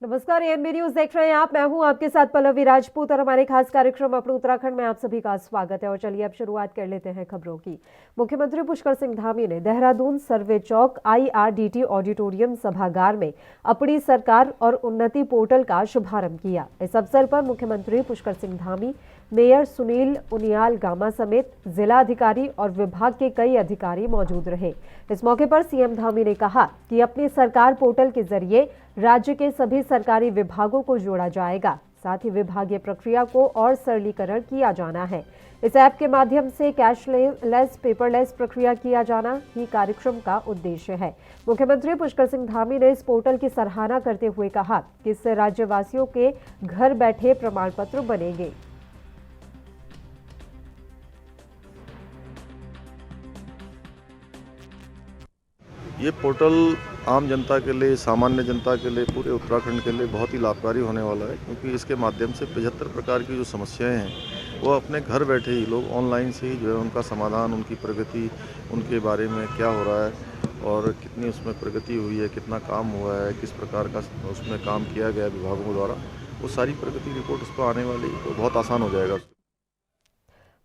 नमस्कार, ANB news देख रहे हैं आप। मैं हूं आपके साथ पल्लवी राजपूत और हमारे खास कार्यक्रम अपने उत्तराखंड में आप सभी का स्वागत है। और चलिए अब शुरुआत कर लेते हैं खबरों की। मुख्यमंत्री पुष्कर सिंह धामी ने देहरादून सर्वे चौक IRDT ऑडिटोरियम सभागार में अपनी सरकार और उन्नति पोर्टल का शुभारंभ किया। इस अवसर पर मुख्यमंत्री पुष्कर सिंह धामी, मेयर सुनील उनियाल गामा समेत जिला अधिकारी और विभाग के कई अधिकारी मौजूद रहे। इस मौके पर सीएम धामी ने कहा कि अपनी सरकार पोर्टल के जरिए राज्य के सभी सरकारी विभागों को जोड़ा जाएगा। साथ ही विभागीय प्रक्रिया को और सरलीकरण किया जाना है। इस ऐप के माध्यम से कैशलेस पेपरलेस प्रक्रिया किया जाना ही कार्यक्रम का उद्देश्य है। मुख्यमंत्री पुष्कर सिंह धामी ने इस पोर्टल की सराहना करते हुए कहा कि इससे राज्यवासियों के घर बैठे प्रमाण पत्र बनेंगे। ये पोर्टल आम जनता के लिए, सामान्य जनता के लिए, पूरे उत्तराखंड के लिए बहुत ही लाभकारी होने वाला है, क्योंकि इसके माध्यम से 75 प्रकार की जो समस्याएं हैं वो अपने घर बैठे ही लोग ऑनलाइन से ही जो है उनका समाधान, उनकी प्रगति, उनके बारे में क्या हो रहा है और कितनी उसमें प्रगति हुई है, कितना काम हुआ है, किस प्रकार का उसमें काम किया गया विभागों द्वारा, वो सारी प्रगति रिपोर्ट उस पर आने वाली, तो बहुत आसान हो जाएगा।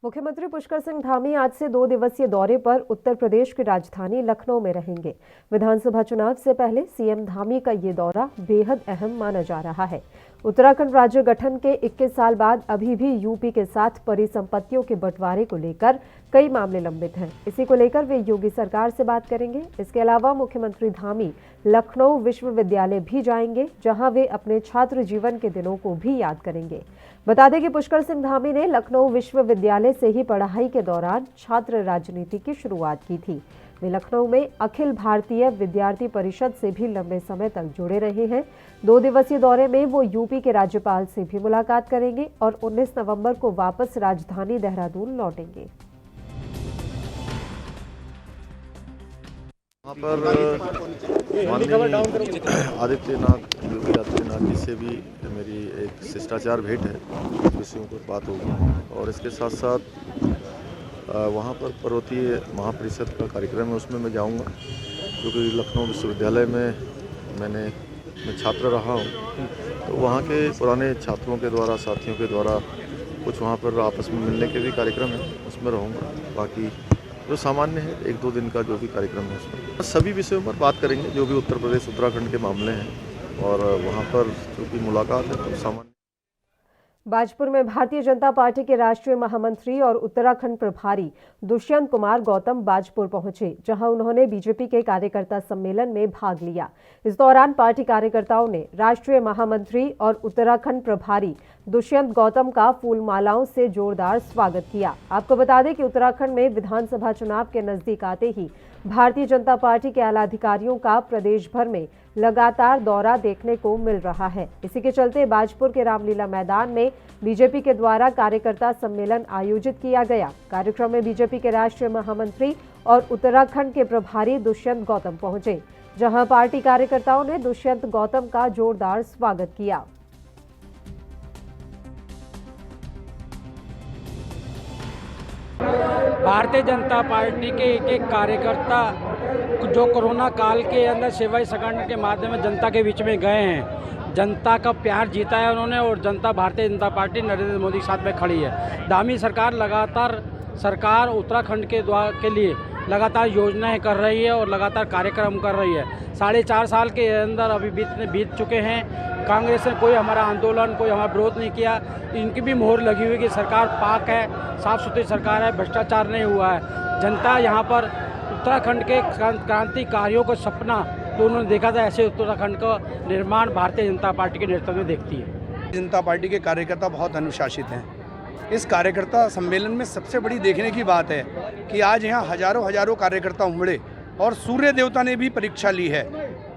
मुख्यमंत्री पुष्कर सिंह धामी आज से 2 दिवसीय दौरे पर उत्तर प्रदेश की राजधानी लखनऊ में रहेंगे। विधानसभा चुनाव से पहले सीएम धामी का ये दौरा बेहद अहम माना जा रहा है। उत्तराखंड राज्य गठन के 21 साल बाद अभी भी यूपी के साथ परिसंपत्तियों के बंटवारे को लेकर कई मामले लंबित हैं। इसी को लेकर वे योगी सरकार से बात करेंगे। इसके अलावा मुख्यमंत्री धामी लखनऊ विश्वविद्यालय भी जाएंगे, जहां वे अपने छात्र जीवन के दिनों को भी याद करेंगे। बता दें कि पुष्कर सिंह धामी ने लखनऊ विश्वविद्यालय से ही पढ़ाई के दौरान छात्र राजनीति की शुरुआत की थी। वे लखनऊ में अखिल भारतीय विद्यार्थी परिषद से भी लंबे समय तक जुड़े रहे हैं। 2 दिवसीय दौरे में वो यूपी के राज्यपाल से भी मुलाकात करेंगे और 19 नवंबर को वापस राजधानी देहरादून लौटेंगे। वहाँ पर आदित्यनाथ, योगी आदित्यनाथ जी से भी मेरी एक शिष्टाचार भेंट है, विषयों पर बात होगी। और इसके साथ साथ वहाँ पर पर्वतीय महापरिषद का कार्यक्रम है, उसमें मैं जाऊँगा, क्योंकि लखनऊ विश्वविद्यालय में मैं छात्र रहा हूँ, तो वहाँ के पुराने छात्रों के द्वारा, साथियों के द्वारा कुछ वहाँ पर आपस में मिलने के भी कार्यक्रम है, उसमें रहूँगा। बाकी जो सामान्य है 1-2 दिन का जो भी कार्यक्रम है उसमें सभी विषयों पर बात करेंगे, जो भी उत्तर प्रदेश उत्तराखंड के मामले हैं। और वहाँ पर जो भी मुलाकात है तो सामान्य। बाजपुर में भारतीय जनता पार्टी के राष्ट्रीय महामंत्री और उत्तराखंड प्रभारी दुष्यंत कुमार गौतम बाजपुर पहुंचे, जहां उन्होंने बीजेपी के कार्यकर्ता सम्मेलन में भाग लिया। इस दौरान पार्टी कार्यकर्ताओं ने राष्ट्रीय महामंत्री और उत्तराखंड प्रभारी दुष्यंत गौतम का फूल मालाओं से जोरदार स्वागत किया। आपको बता दें कि उत्तराखंड में विधानसभा चुनाव के नजदीक आते ही भारतीय जनता पार्टी के आला अधिकारियों का प्रदेश भर में लगातार दौरा देखने को मिल रहा है। इसी के चलते बाजपुर के रामलीला मैदान में बीजेपी के द्वारा कार्यकर्ता सम्मेलन आयोजित किया गया। कार्यक्रम में बीजेपी के राष्ट्रीय महामंत्री और उत्तराखंड के प्रभारी दुष्यंत गौतम पहुंचे, जहां पार्टी कार्यकर्ताओं ने दुष्यंत गौतम का जोरदार स्वागत किया। भारतीय जनता पार्टी के एक कार्यकर्ता जो कोरोना काल के अंदर सेवा संगठन के माध्यम से जनता के बीच में गए हैं, जनता का प्यार जीता है उन्होंने, और जनता भारतीय जनता पार्टी नरेंद्र मोदी के साथ में खड़ी है। धामी सरकार उत्तराखंड के लिए लगातार योजनाएं कर रही है और लगातार कार्यक्रम कर रही है। 4.5 साल के अंदर अभी बीत चुके हैं। कांग्रेस ने कोई हमारा आंदोलन, कोई हमारा विरोध नहीं किया। इनकी भी मोहर लगी हुई कि सरकार पाक है, साफ़ सुथरी सरकार है, भ्रष्टाचार नहीं हुआ है। जनता यहाँ पर उत्तराखंड के क्रांतिकारियों का सपना तो उन्होंने देखा था, ऐसे उत्तराखंड का निर्माण भारतीय जनता पार्टी के नेतृत्व में देखती है। जनता पार्टी के कार्यकर्ता बहुत अनुशासित हैं। इस कार्यकर्ता सम्मेलन में सबसे बड़ी देखने की बात है कि आज यहाँ हजारों कार्यकर्ता उमड़े और सूर्य देवता ने भी परीक्षा ली है।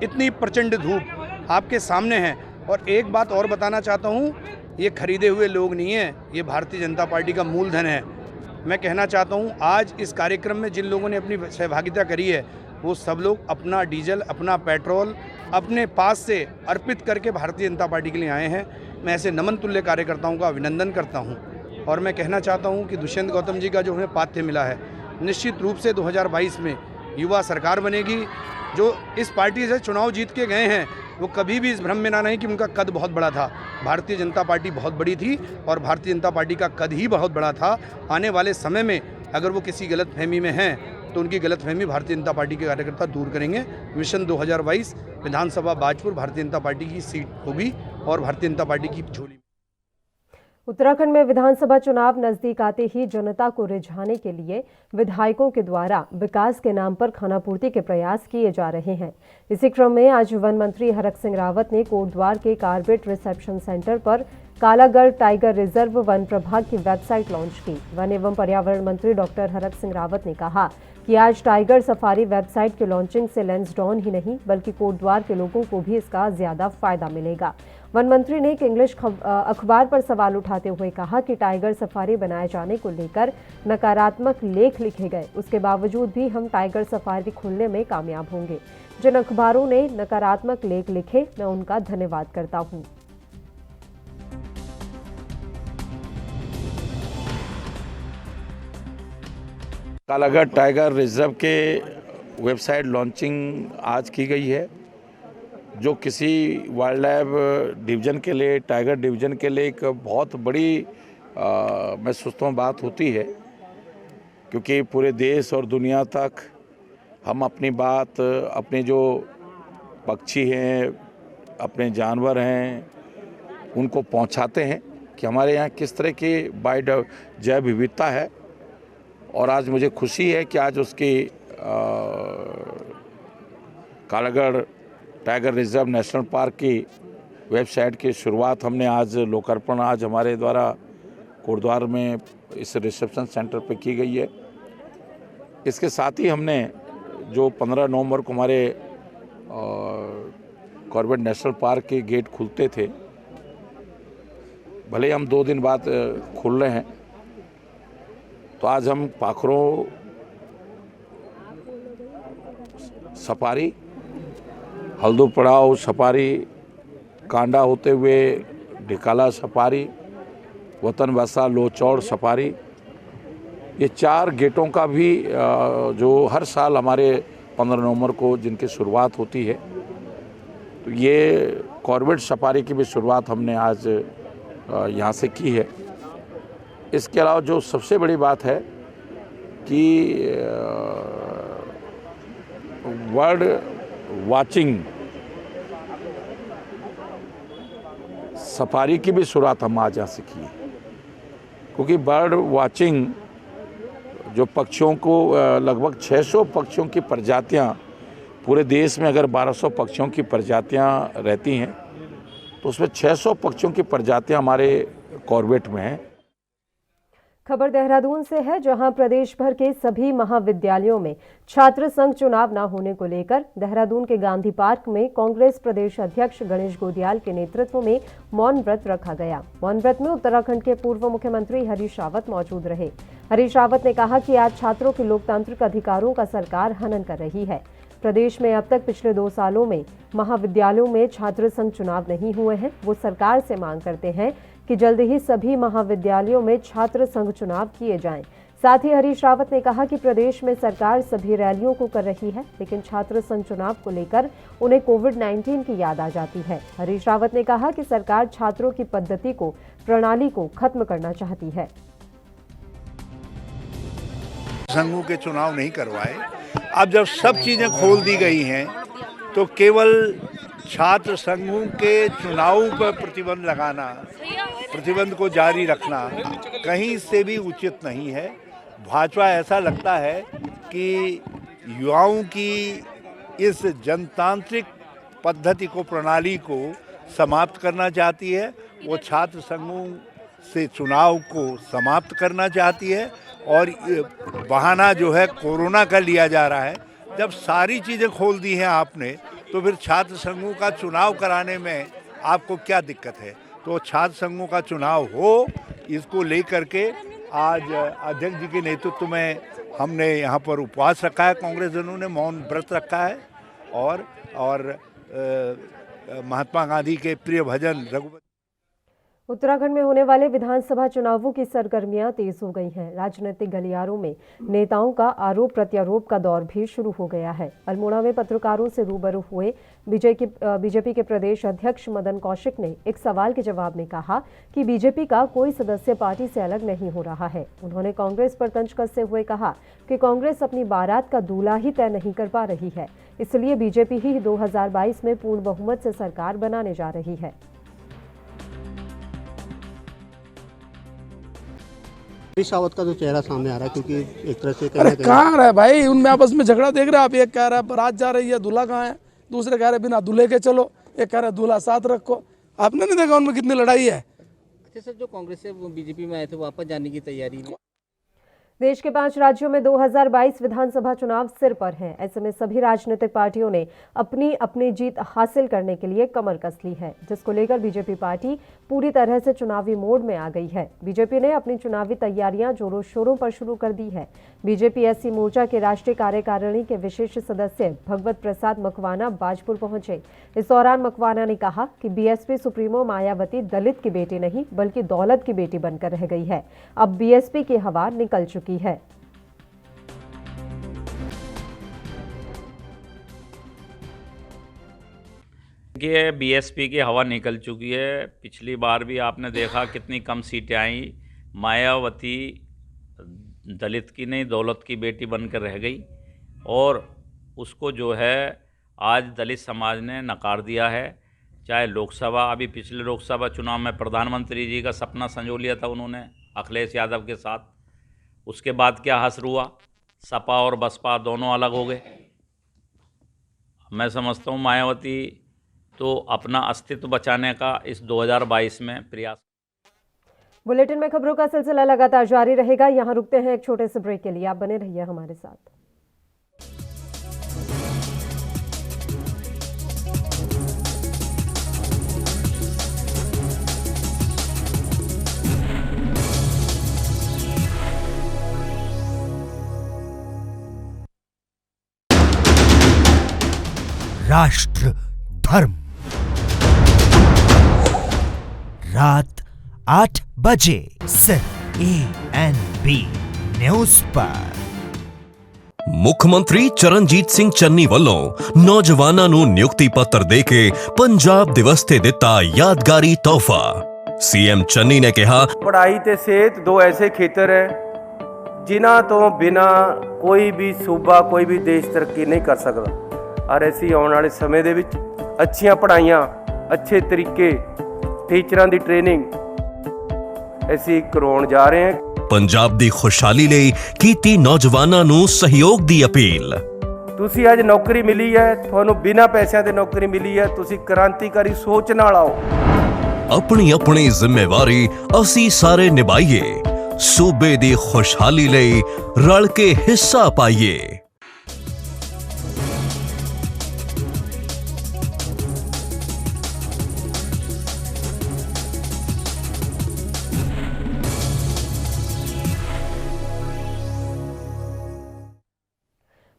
इतनी प्रचंड धूप आपके सामने है। और एक बात और बताना चाहता हूँ, ये खरीदे हुए लोग नहीं हैं, ये भारतीय जनता पार्टी का मूलधन है। मैं कहना चाहता हूँ, आज इस कार्यक्रम में जिन लोगों ने अपनी सहभागिता करी है, वो सब लोग अपना डीजल, अपना पेट्रोल अपने पास से अर्पित करके भारतीय जनता पार्टी के लिए आए हैं। मैं ऐसे नमन तुल्य कार्यकर्ताओं का अभिनंदन करता हूँ। और मैं कहना चाहता हूँ कि दुष्यंत गौतम जी का जो हमें पाथ्य मिला है, निश्चित रूप से 2022 में युवा सरकार बनेगी। जो इस पार्टी से चुनाव जीत के गए हैं, वो कभी भी इस भ्रम में ना रहें कि उनका कद बहुत बड़ा था। भारतीय जनता पार्टी बहुत बड़ी थी और भारतीय जनता पार्टी का कद ही बहुत बड़ा था। आने वाले समय में अगर वो किसी गलतफहमी में हैं तो उनकी गलतफहमी भारतीय जनता पार्टी के कार्यकर्ता दूर करेंगे। मिशन 2022 विधानसभा बाजपुर भारतीय जनता पार्टी की सीट होगी और भारतीय जनता पार्टी की झोली। उत्तराखंड में विधानसभा चुनाव नजदीक आते ही जनता को रिझाने के लिए विधायकों के द्वारा विकास के नाम पर खानापूर्ति के प्रयास किए जा रहे हैं। इसी क्रम में आज वन मंत्री हरक सिंह रावत ने कोटद्वार के कार्बेट रिसेप्शन सेंटर पर कालागढ़ टाइगर रिजर्व वन प्रभाग की वेबसाइट लॉन्च की। वन एवं पर्यावरण मंत्री डॉक्टर हरक सिंह रावत ने कहा कि आज टाइगर सफारी वेबसाइट के लॉन्चिंग से लैंसडॉन ही नहीं बल्कि कोटद्वार के लोगों को भी इसका ज्यादा फायदा मिलेगा। वन मंत्री ने एक इंग्लिश अखबार पर सवाल उठाते हुए कहा कि टाइगर सफारी बनाए जाने को लेकर नकारात्मक लेख लिखे गए, उसके बावजूद भी हम टाइगर सफारी खोलने में कामयाब होंगे। जिन अखबारों ने नकारात्मक लेख लिखे, मैं उनका धन्यवाद करता हूं। कालागढ़ टाइगर रिजर्व के वेबसाइट लॉन्चिंग आज की गई है, जो किसी वाइल्ड लाइफ डिवीज़न के लिए, टाइगर डिवीज़न के लिए एक बहुत बड़ी मैं सोचता हूँ बात होती है, क्योंकि पूरे देश और दुनिया तक हम अपनी बात, अपने जो पक्षी हैं, अपने जानवर हैं, उनको पहुंचाते हैं कि हमारे यहाँ किस तरह की जैव विविधता है। और आज मुझे खुशी है कि आज उसकी Kalagarh tiger reserve national park की वेबसाइट की शुरुआत हमने आज लोकार्पण आज हमारे द्वारा कोटद्वार में इस रिसेप्शन सेंटर पे की गई है। इसके साथ ही हमने जो 15 नवंबर को हमारे कॉर्बेट नेशनल पार्क के गेट खुलते थे, भले ही हम 2 दिन बाद खुल रहे हैं, तो आज हम पाखरों सफारी, हल्दू पड़ाव सफारी, कांडा होते हुए ढिकाला सफारी, वतन वैसा लोचौड़ सफारी, ये 4 गेटों का भी जो हर साल हमारे 15 नवंबर को जिनकी शुरुआत होती है, तो ये कॉर्बेट सफारी की भी शुरुआत हमने आज यहाँ से की है। इसके अलावा जो सबसे बड़ी बात है कि बर्ड वाचिंग सफारी की भी शुरुआत हम आज यहाँ से की है, क्योंकि बर्ड वाचिंग जो पक्षियों को लगभग 600 पक्षियों की प्रजातियाँ, पूरे देश में अगर 1200 पक्षियों की प्रजातियाँ रहती हैं, तो उसमें 600 पक्षियों की प्रजातियाँ हमारे कॉर्बेट में हैं। खबर देहरादून से है, जहां प्रदेश भर के सभी महाविद्यालयों में छात्र संघ चुनाव न होने को लेकर देहरादून के गांधी पार्क में कांग्रेस प्रदेश अध्यक्ष गणेश गोदियाल के नेतृत्व में मौन व्रत रखा गया। मौन व्रत में उत्तराखंड के पूर्व मुख्यमंत्री हरीश रावत मौजूद रहे। हरीश रावत ने कहा कि आज छात्रों के लोकतांत्रिक अधिकारों का सरकार हनन कर रही है। प्रदेश में अब तक पिछले 2 सालों में महाविद्यालयों में छात्र संघ चुनाव नहीं हुए हैं। वो सरकार से मांग करते हैं कि जल्द ही सभी महाविद्यालयों में छात्र संघ चुनाव किए जाएं। साथ ही हरीश रावत ने कहा कि प्रदेश में सरकार सभी रैलियों को कर रही है, लेकिन छात्र संघ चुनाव को लेकर उन्हें कोविड-19 की याद आ जाती है। हरीश रावत ने कहा कि सरकार छात्रों की पद्धति को, प्रणाली को खत्म करना चाहती है। संघों के चुनाव नहीं करवाए। अब जब सब चीजें खोल दी गई हैं, तो केवल छात्र संघों के चुनाव पर प्रतिबंध लगाना, प्रतिबंध को जारी रखना कहीं से भी उचित नहीं है। भाजपा ऐसा लगता है कि युवाओं की इस जनतांत्रिक पद्धति को, प्रणाली को समाप्त करना चाहती है। वो छात्र संघों से चुनाव को समाप्त करना चाहती है और बहाना जो है कोरोना का लिया जा रहा है। जब सारी चीज़ें खोल दी हैं आपने, तो फिर छात्र संघों का चुनाव कराने में आपको क्या दिक्कत है? तो छात्र संघों का चुनाव हो, इसको लेकर के आज अध्यक्ष जी के नेतृत्व में हमने यहाँ पर उपवास रखा है, कांग्रेस जनों ने मौन व्रत रखा है और महात्मा गांधी के प्रिय भजन रघुपति। उत्तराखंड में होने वाले विधानसभा चुनावों की सरगर्मियां तेज हो गई हैं। राजनीतिक गलियारों में नेताओं का आरोप प्रत्यारोप का दौर भी शुरू हो गया है। अल्मोड़ा में पत्रकारों से रूबरू हुए बीजेपी के प्रदेश अध्यक्ष मदन कौशिक ने एक सवाल के जवाब में कहा कि बीजेपी का कोई सदस्य पार्टी से अलग नहीं हो रहा है। उन्होंने कांग्रेस पर तंज कसते हुए कहा कि कांग्रेस अपनी बारात का दूल्हा ही तय नहीं कर पा रही है, इसलिए बीजेपी ही 2022 में पूर्ण बहुमत से सरकार बनाने जा रही है। सावत का जो चेहरा सामने आ रहा है, क्योंकि एक तरह से अरे कहाँ रहा है भाई, उनमें आपस में झगड़ा देख रहे हैं आप। एक कह रहा है बारात जा रही है, दूल्हा कहाँ है, दूसरे कह रहे बिना दूल्हे के चलो, एक कह रहा है दूल्हा साथ रखो। आपने नहीं देखा उनमें कितनी लड़ाई है। अच्छा सर, जो कांग्रेस से बीजेपी में आए थे वापस जाने की तैयारी में। देश के 5 राज्यों में 2022 विधानसभा चुनाव सिर पर हैं। ऐसे में सभी राजनीतिक पार्टियों ने अपनी अपनी जीत हासिल करने के लिए कमर कस ली है, जिसको लेकर बीजेपी पार्टी पूरी तरह से चुनावी मोड में आ गई है। बीजेपी ने अपनी चुनावी तैयारियां जोरों शोरों पर शुरू कर दी है। बीजेपी एससी मोर्चा के राष्ट्रीय कार्यकारिणी के विशेष सदस्य भगवत प्रसाद मकवाना बाजपुर पहुंचे। इस दौरान मकवाना ने कहा कि बीएसपी सुप्रीमो मायावती दलित की बेटी नहीं बल्कि दौलत की बेटी बनकर रह गई है। अब बीएसपी की हवा निकल चुकी है। ये बीएसपी की हवा निकल चुकी है। पिछली बार भी आपने देखा कितनी कम सीटें आई। मायावती दलित की नहीं दौलत की बेटी बनकर रह गई और उसको जो है आज दलित समाज ने नकार दिया है। चाहे लोकसभा, अभी पिछले लोकसभा चुनाव में प्रधानमंत्री जी का सपना संजो लिया था उन्होंने अखिलेश यादव के साथ। उसके बाद क्या हश्र हुआ, सपा और बसपा दोनों अलग हो गए। मैं समझता हूँ मायावती तो अपना अस्तित्व बचाने का इस 2022 में प्रयास। बुलेटिन में खबरों का सिलसिला लगातार जारी रहेगा। यहाँ रुकते हैं एक छोटे से ब्रेक के लिए। आप बने रहिए हमारे साथ। राष्ट्र धर्म रात 8 बजे सिर्फ ANB न्यूज़ पर। ਮੁੱਖ ਮੰਤਰੀ ਚਰਨਜੀਤ ਸਿੰਘ ਚੰਨੀ ਵੱਲੋਂ ਨੌਜਵਾਨਾਂ ਨੂੰ ਨਿਯੁਕਤੀ ਪੱਤਰ ਦੇ ਕੇ ਪੰਜਾਬ ਦਿਵਸ ਤੇ ਦਿੱਤਾ ਯਾਦਗਾਰੀ ਤੋਹਫਾ। ਸੀਐਮ ਚੰਨੀ ਨੇ ਕਿਹਾ, ਪੜ੍ਹਾਈ ਤੇ ਸਿਹਤ ਦੋ ਐਸੇ ਖੇਤਰ ਹੈ ਜਿਨ੍ਹਾਂ ਤੋਂ ਬਿਨਾ ਕੋਈ ਵੀ ਸੂਬਾ ਕੋਈ ਵੀ ਦੇਸ਼ ਤਰੱਕੀ ਨਹੀਂ ਕਰ ਸਕਦਾ। ਔਰ ਅਸੀਂ ਆਉਣ ਵਾਲੇ ਸਮੇਂ ਦੇ ਵਿੱਚ ਅੱਛੀਆਂ ਪੜ੍ਹਾਈਆਂ, ਅੱਛੇ ਤਰੀਕੇ, ਟੀਚਰਾਂ ਦੀ ਟ੍ਰੇਨਿੰਗ ਅਸੀਂ ਕਰਵਾਉਣ ਜਾ ਰਹੇ ਹਾਂ। ਪੰਜਾਬ ਦੀ ਖੁਸ਼ਹਾਲੀ ਲਈ ਕੀਤੀ ਨੌਜਵਾਨਾਂ ਨੂੰ ਸਹਿਯੋਗ ਦੀ ਅਪੀਲ। ਤੁਸੀਂ ਅੱਜ ਨੌਕਰੀ ਮਿਲੀ ਹੈ, ਤੁਹਾਨੂੰ ਬਿਨਾਂ ਪੈਸਿਆਂ ਦੇ ਨੌਕਰੀ ਮਿਲੀ ਹੈ, ਤੁਸੀਂ ਕ੍ਰਾਂਤੀਕਾਰੀ ਸੋਚ ਨਾਲ ਆਓ। ਆਪਣੀ ਆਪਣੀ ਜ਼ਿੰਮੇਵਾਰੀ ਅਸੀਂ ਸਾਰੇ ਨਿਭਾਈਏ। ਸੂਬੇ ਦੀ ਖੁਸ਼ਹਾਲੀ ਲਈ ਰਲ ਕੇ ਹਿੱਸਾ ਪਾਈਏ।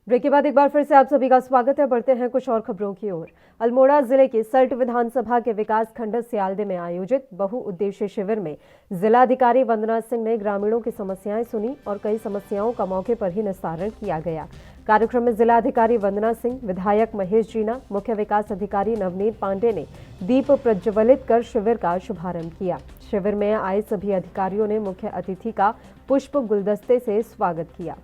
ब्रेक के बाद एक बार फिर से आप सभी का स्वागत है। बढ़ते हैं कुछ और खबरों की ओर। अल्मोड़ा जिले के सल्ट विधानसभा के विकास खंड सियालदे में आयोजित बहुउद्देशीय शिविर में जिलाधिकारी वंदना सिंह ने ग्रामीणों की समस्याएं सुनी और कई समस्याओं का मौके पर ही निस्तारण किया गया। कार्यक्रम में जिलाधिकारी वंदना सिंह, विधायक महेश जीना, मुख्य विकास अधिकारी नवनीत पांडे ने दीप प्रज्वलित कर शिविर का शुभारंभ किया। शिविर में आए सभी अधिकारियों ने मुख्य अतिथि का पुष्प गुलदस्ते से स्वागत किया।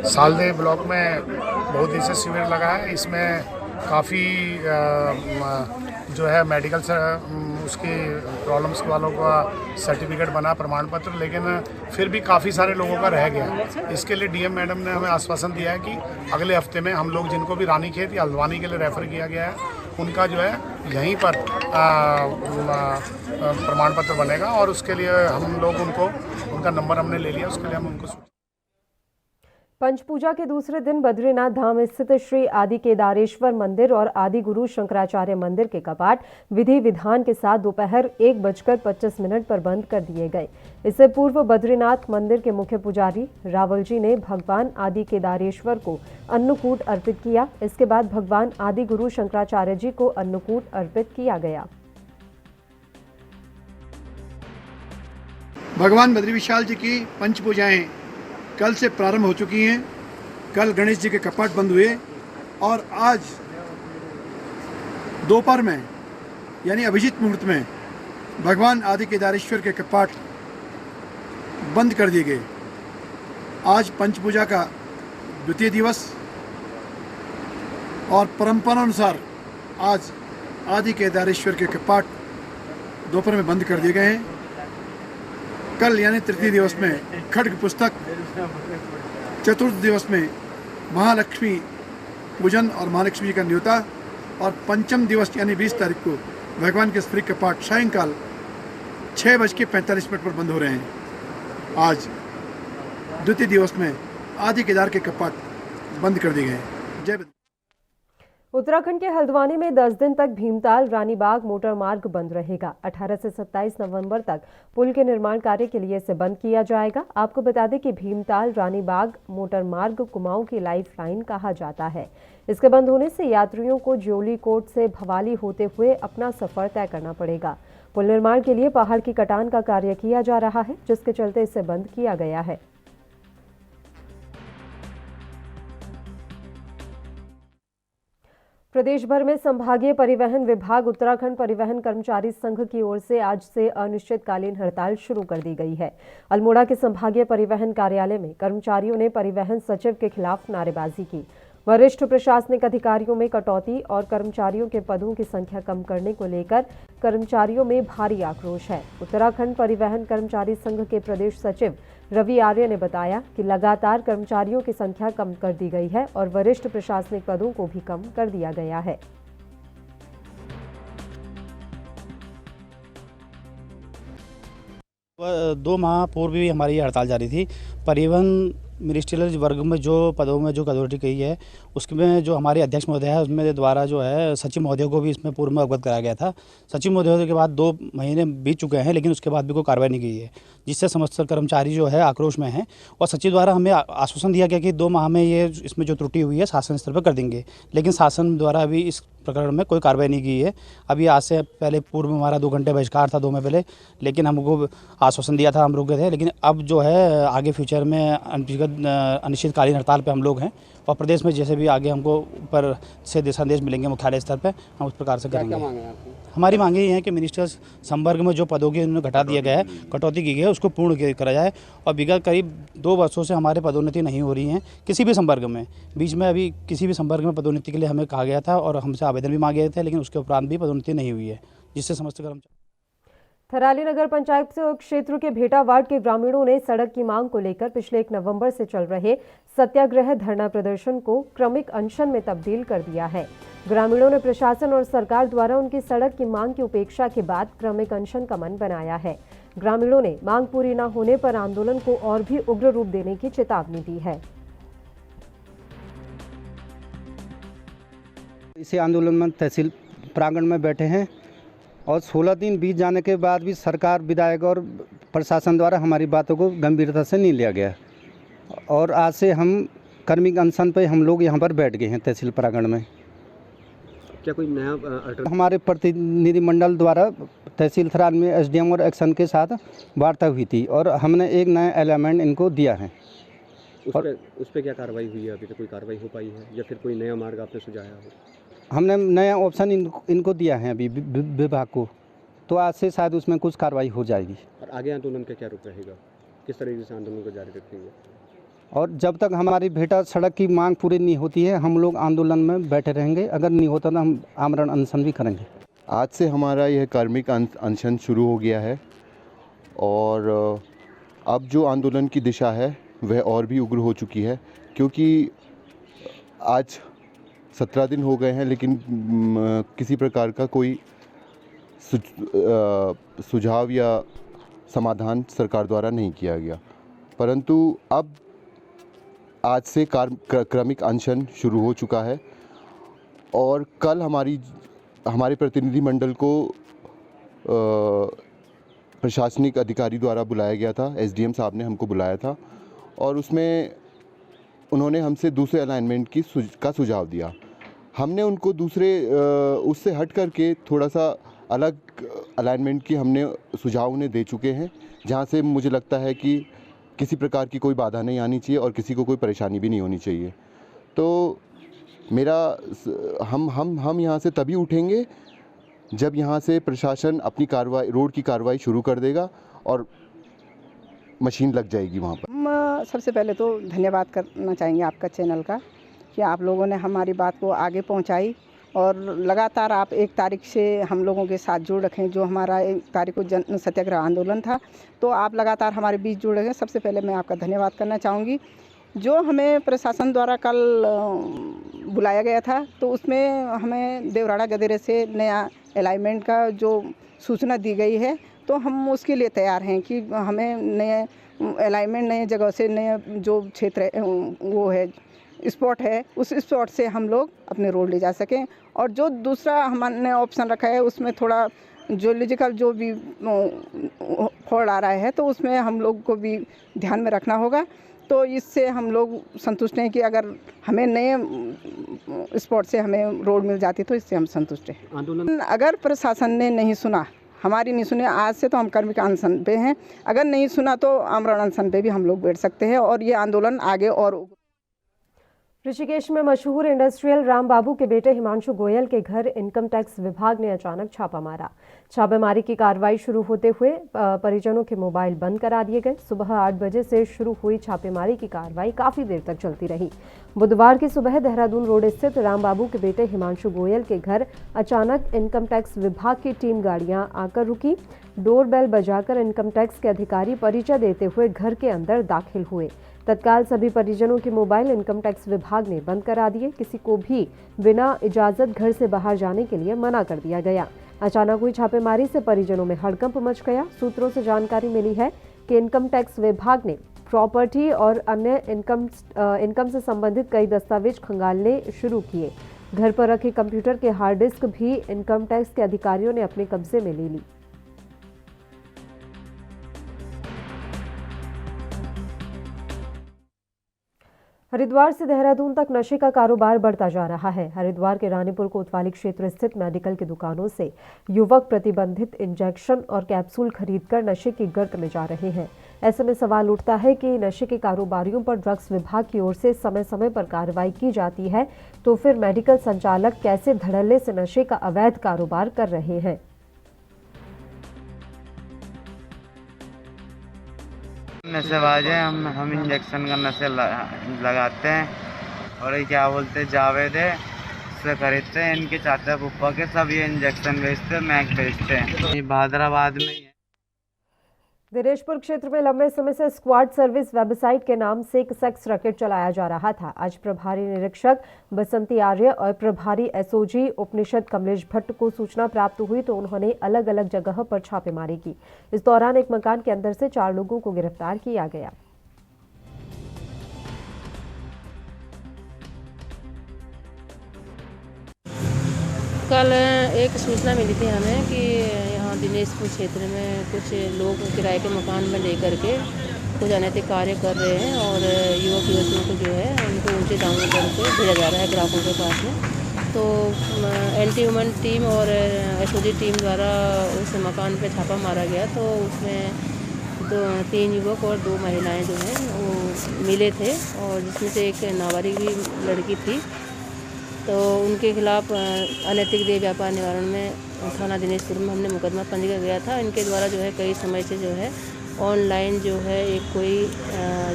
सालदे ब्लॉक में बहुत दिन से शिविर लगा है। इसमें काफ़ी जो है मेडिकल से उसकी प्रॉब्लम्स वालों का सर्टिफिकेट बना, प्रमाण पत्र, लेकिन फिर भी काफ़ी सारे लोगों का रह गया। इसके लिए डीएम मैडम ने हमें आश्वासन दिया है कि अगले हफ्ते में हम लोग जिनको भी रानीखेत या हल्द्वानी के लिए रेफ़र किया गया है उनका जो है यहीं पर प्रमाण पत्र बनेगा और उसके लिए हम लोग उनका नंबर हमने ले लिया, उसके लिए हम उनको पंचपूजा के दूसरे दिन बद्रीनाथ धाम स्थित श्री आदि केदारेश्वर मंदिर और आदि गुरु शंकराचार्य मंदिर के कपाट विधि विधान के साथ दोपहर 1:25 पर बंद कर दिए गए। इससे पूर्व बद्रीनाथ मंदिर के मुख्य पुजारी रावल जी ने भगवान आदि केदारेश्वर को अन्नकूट अर्पित किया। इसके बाद भगवान आदि गुरु शंकराचार्य जी को अन्नकूट अर्पित किया गया। भगवान बद्री विशाल जी की पंच पूजाएं कल से प्रारंभ हो चुकी हैं। कल गणेश जी के कपाट बंद हुए और आज दोपहर में यानी अभिजीत मुहूर्त में भगवान आदि केदारेश्वर के कपाट बंद कर दिए गए। आज पंच पूजा का द्वितीय दिवस और परंपरा अनुसार आज आदि केदारेश्वर के कपाट दोपहर में बंद कर दिए गए हैं। कल यानी तृतीय दिवस में खड्ग पुस्तक, चतुर्थ दिवस में महालक्ष्मी पूजन और महालक्ष्मी जी का न्योता और पंचम दिवस यानी 20 तारीख को भगवान के स्फटिक कपाट सायंकाल 6:45 पर बंद हो रहे हैं। आज द्वितीय दिवस में आदि केदार के कपाट बंद कर दिए गए हैं। जय। उत्तराखंड के हल्द्वानी में 10 दिन तक भीमताल रानीबाग मोटर मार्ग बंद रहेगा। 18 से 27 नवंबर तक पुल के निर्माण कार्य के लिए इसे बंद किया जाएगा। आपको बता दें कि भीमताल रानीबाग मोटर मार्ग कुमाऊं की लाइफ लाइन कहा जाता है। इसके बंद होने से यात्रियों को ज्योली कोट से भवाली होते हुए अपना सफर तय करना पड़ेगा। पुल निर्माण के लिए पहाड़ की कटान का कार्य किया जा रहा है, जिसके चलते इसे बंद किया गया है। प्रदेश भर में संभागीय परिवहन विभाग उत्तराखंड परिवहन कर्मचारी संघ की ओर से आज से अनिश्चितकालीन हड़ताल शुरू कर दी गई है। अल्मोड़ा के संभागीय परिवहन कार्यालय में कर्मचारियों ने परिवहन सचिव के खिलाफ नारेबाजी की। वरिष्ठ प्रशासनिक अधिकारियों में कटौती और कर्मचारियों के पदों की संख्या कम करने को लेकर कर्मचारियों में भारी आक्रोश है। उत्तराखंड परिवहन कर्मचारी संघ के प्रदेश सचिव रवि आर्य ने बताया कि लगातार कर्मचारियों की संख्या कम कर दी गई है और वरिष्ठ प्रशासनिक पदों को भी कम कर दिया गया है। दो माह पूर्व भी हमारी हड़ताल जारी थी। परिवहन मिनिस्ट्रियल वर्ग में जो पदों में जो कटौती की है उसमें जो हमारे अध्यक्ष महोदय है उसमें द्वारा जो है सचिव महोदय को भी इसमें पूर्व में अवगत कराया गया था। सचिव महोदय के बाद 2 महीने बीत चुके हैं, लेकिन उसके बाद भी कोई कार्रवाई नहीं की है, जिससे समस्त कर्मचारी जो है आक्रोश में हैं। और सचिव द्वारा हमें आश्वासन दिया गया कि 2 माह में ये इसमें जो त्रुटि हुई है शासन स्तर पर कर देंगे, लेकिन शासन द्वारा अभी इस प्रकरण में कोई कार्रवाई नहीं की है। अभी आज से पहले पूर्व में हमारा 2 घंटे बहिष्कार था 2 में पहले, लेकिन हमको आश्वासन दिया था, हम रुक गए थे। लेकिन अब जो है आगे फ्यूचर में अनिश्चितकालीन हड़ताल पे हम लोग हैं और प्रदेश में जैसे भी आगे हमको ऊपर से दिशा निर्देश मिलेंगे मुख्यालय स्तर पे, हम उस प्रकार से करेंगे। हमारी मांगे ये है कि मिनिस्टर्स संवर्ग में जो पदों की उन्होंने घटा दिया गया है, कटौती की गई है, उसको पूर्ण करा जाए। और विगत करीब 2 वर्षों से हमारे पदोन्नति नहीं हो रही हैं किसी भी संवर्ग में। बीच में अभी किसी भी संवर्ग में पदोन्नति के लिए हमें कहा गया था और हमसे आवेदन भी मांगे गए थे, लेकिन उसके उपरांत भी पदोन्नति नहीं हुई है, जिससे समस्त कर्मचारी। थराली नगर पंचायत क्षेत्र के भेटा वार्ड के ग्रामीणों ने सड़क की मांग को लेकर पिछले 1 नवंबर से चल रहे सत्याग्रह धरना प्रदर्शन को क्रमिक अनशन में तब्दील कर दिया है। ग्रामीणों ने प्रशासन और सरकार द्वारा उनकी सड़क की मांग की उपेक्षा के बाद क्रमिक अनशन का मन बनाया है। ग्रामीणों ने मांग पूरी न होने पर आंदोलन को और भी उग्र रूप देने की चेतावनी दी है। इसी आंदोलन में तहसील प्रांगण में बैठे हैं और 16 दिन बीत जाने के बाद भी सरकार, विधायक और प्रशासन द्वारा हमारी बातों को गंभीरता से नहीं लिया गया और आज से हम कर्मिक अनशन पे हम लोग यहाँ पर बैठ गए हैं तहसील प्रांगण में। क्या कोई नया हमारे प्रतिनिधिमंडल द्वारा तहसील थराल में एसडीएम और एक्शन के साथ वार्ता हुई थी और हमने एक नया एलिमेंट इनको दिया है। उस पर क्या कार्रवाई हुई है? अभी तक कोई कार्रवाई हो पाई है या फिर कोई नया मार्ग आपने सुझाया हो? हमने नया ऑप्शन इनको दिया है अभी विभाग को, तो आज से शायद उसमें कुछ कार्रवाई हो जाएगी। और आगे आंदोलन का क्या रुख रहेगा? किस तरीके से आंदोलन को जारी रखेंगे? और जब तक हमारी भेटा सड़क की मांग पूरी नहीं होती है हम लोग आंदोलन में बैठे रहेंगे। अगर नहीं होता तो हम आमरण अनशन भी करेंगे। आज से हमारा यह कार्मिक अनशन शुरू हो गया है और अब जो आंदोलन की दिशा है वह और भी उग्र हो चुकी है, क्योंकि आज 17 दिन हो गए हैं लेकिन किसी प्रकार का कोई सुझाव या समाधान सरकार द्वारा नहीं किया गया। परंतु अब आज से क्रमिक अनशन शुरू हो चुका है और कल हमारे प्रतिनिधिमंडल को प्रशासनिक अधिकारी द्वारा बुलाया गया था। एसडीएम साहब ने हमको बुलाया था और उसमें उन्होंने हमसे दूसरे अलाइनमेंट का सुझाव दिया। हमने उनको उससे हट करके थोड़ा सा अलग अलाइनमेंट की हमने सुझाव उन्हें दे चुके हैं, जहां से मुझे लगता है कि किसी प्रकार की कोई बाधा नहीं आनी चाहिए और किसी को कोई परेशानी भी नहीं होनी चाहिए। तो हम यहाँ से तभी उठेंगे जब यहाँ से प्रशासन अपनी रोड की कार्रवाई शुरू कर देगा और मशीन लग जाएगी वहाँ पर। हम सबसे पहले तो धन्यवाद करना चाहेंगे आपका चैनल का कि आप लोगों ने हमारी बात को आगे पहुँचाई और लगातार आप 1 तारीख से हम लोगों के साथ जुड़ रखें। जो हमारा 1 तारीख को जन सत्याग्रह आंदोलन था, तो आप लगातार हमारे बीच जुड़ रहे। सबसे पहले मैं आपका धन्यवाद करना चाहूँगी। जो हमें प्रशासन द्वारा कल बुलाया गया था, तो उसमें हमें देवराड़ा गदेरे से नया अलाइनमेंट का जो सूचना दी गई है, तो हम उसके लिए तैयार हैं कि हमें नए अलाइनमेंट, नए जगह से, नए जो क्षेत्र वो है स्पॉट है, उस स्पॉट से हम लोग अपने रोड ले जा सकें। और जो दूसरा हमने ऑप्शन रखा है, उसमें थोड़ा जियोलॉजिकल जो भी फॉल्ट आ रहा है, तो उसमें हम लोग को भी ध्यान में रखना होगा। तो इससे हम लोग संतुष्ट हैं कि अगर हमें नए स्पॉट से हमें रोड मिल जाती तो इससे हम संतुष्ट हैं। आंदोलन अगर प्रशासन ने नहीं सुना, हमारी नहीं सुने, आज से तो हम क्रमिक अनशन पे हैं। अगर नहीं सुना तो आमरण अनशन पे भी हम लोग बैठ सकते हैं और ये आंदोलन आगे और। ऋषिकेश में मशहूर इंडस्ट्रियल राम बाबू के बेटे हिमांशु गोयल के घर इनकम टैक्स विभाग ने अचानक छापा मारा। छापेमारी की कार्रवाई शुरू होते हुए परिजनों के मोबाइल बंद करा दिए गए। सुबह 8 बजे से शुरू हुई छापेमारी की कार्रवाई काफी देर तक चलती रही। बुधवार की सुबह देहरादून रोड स्थित राम बाबू के बेटे हिमांशु गोयल के घर अचानक इनकम टैक्स विभाग की टीम गाड़ियां आकर रुकी। डोरबेल बजाकर इनकम टैक्स के अधिकारी परिचय देते हुए घर के अंदर दाखिल हुए। तत्काल सभी परिजनों के मोबाइल इनकम टैक्स विभाग ने बंद करा दिए। किसी को भी बिना इजाजत घर से बाहर जाने के लिए मना कर दिया गया। अचानक हुई छापेमारी से परिजनों में हड़कंप मच गया। सूत्रों से जानकारी मिली है कि इनकम टैक्स विभाग ने प्रॉपर्टी और अन्य इनकम से संबंधित कई दस्तावेज खंगालने शुरू किए। घर पर रखे कंप्यूटर के हार्ड डिस्क भी इनकम टैक्स के अधिकारियों ने अपने कब्जे में ले ली। हरिद्वार से देहरादून तक नशे का कारोबार बढ़ता जा रहा है। हरिद्वार के रानीपुर कोतवाली क्षेत्र स्थित मेडिकल की दुकानों से युवक प्रतिबंधित इंजेक्शन और कैप्सूल खरीदकर नशे की गर्त में जा रहे हैं। ऐसे में सवाल उठता है कि नशे के कारोबारियों पर ड्रग्स विभाग की ओर से समय समय पर कार्रवाई की जाती है, तो फिर मेडिकल संचालक कैसे धड़ल्ले से नशे का अवैध कारोबार कर रहे हैं। नशेबाज है, हम इंजेक्शन का नशे लगाते हैं और ये क्या बोलते हैं जावेद है, उससे खरीदते हैं। इनके चाचा पुप्पा के सब ये इंजेक्शन बेचते हैं, मैक बेचते हैं। ये भादराबाद में ही है। दिनेशपुर क्षेत्र में लंबे समय से स्क्वाड सर्विस वेबसाइट के नाम से एक सेक्स रैकेट चलाया जा रहा था। आज प्रभारी निरीक्षक बसंती आर्य और प्रभारी एसओजी उपनिषद कमलेश भट्ट को सूचना प्राप्त हुई तो उन्होंने अलग अलग जगह पर छापेमारी की। इस दौरान एक मकान के अंदर से 4 लोगों को गिरफ्तार किया गया। कल एक सूचना मिली थी हमें कि यहाँ दिनेशपुर क्षेत्र में कुछ लोग किराए के मकान में लेकर के कुछ अनैतिक कार्य कर रहे हैं और युवक युवतियों को जो है उनको ऊंचे दामों पर भेजा जा रहा है ग्राहकों के पास में। तो एंटी वुमन टीम और एसओजी टीम द्वारा उस मकान पे छापा मारा गया, तो उसमें 3 युवक और 2 महिलाएं जो हैं वो मिले थे और जिसमें से एक नाबालिग भी लड़की थी। तो उनके खिलाफ अनैतिक देह व्यापार निवारण में थाना दिनेशपुर में हमने मुकदमा पंजीकृत किया था। इनके द्वारा जो है कई समय से जो है ऑनलाइन जो है एक कोई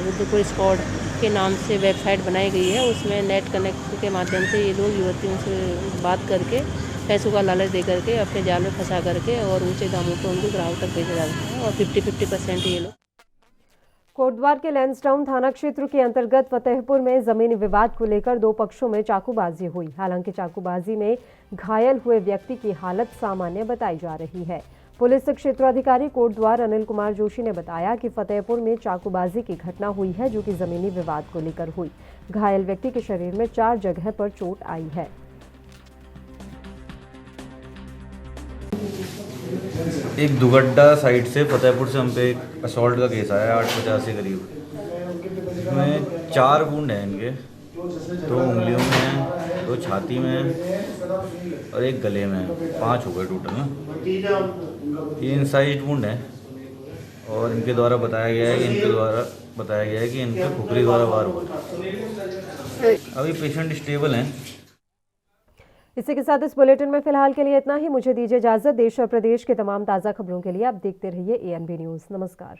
रुद्रपुर स्क्वाड के नाम से वेबसाइट बनाई गई है। उसमें नेट कनेक्ट के माध्यम से ये लोग युवतियों से बात करके पैसों का लालच दे करके अपने जाल में फंसा करके और ऊंचे दामों पर उनको ग्राहक तक भेजा जाता है और 50% ये लोग। कोटद्वार के लैंसडाउन थाना क्षेत्र के अंतर्गत फतेहपुर में जमीनी विवाद को लेकर 2 पक्षों में चाकूबाजी हुई। हालांकि चाकूबाजी में घायल हुए व्यक्ति की हालत सामान्य बताई जा रही है। पुलिस क्षेत्राधिकारी कोटद्वार अनिल कुमार जोशी ने बताया कि फतेहपुर में चाकूबाजी की घटना हुई है, जो कि जमीनी विवाद को लेकर हुई। घायल व्यक्ति के शरीर में 4 जगह पर चोट आई है। एक दुगड्डा साइड से फतेहपुर से हम पे एक असॉल्ट का केस आया 850 के करीब। इसमें 4 वुंड हैं इनके, 2 उंगलियों में हैं, 2 छाती में हैं और एक गले में है। 5 हो गए टोटल ना। 3 साइड वुंड हैं और इनके द्वारा बताया गया है कि इनके खुपरी द्वारा वार हुआ। अभी पेशेंट स्टेबल हैं। इसी के साथ इस बुलेटिन में फिलहाल के लिए इतना ही। मुझे दीजिए इजाजत। देश और प्रदेश के तमाम ताज़ा खबरों के लिए आप देखते रहिए ANB न्यूज़। नमस्कार।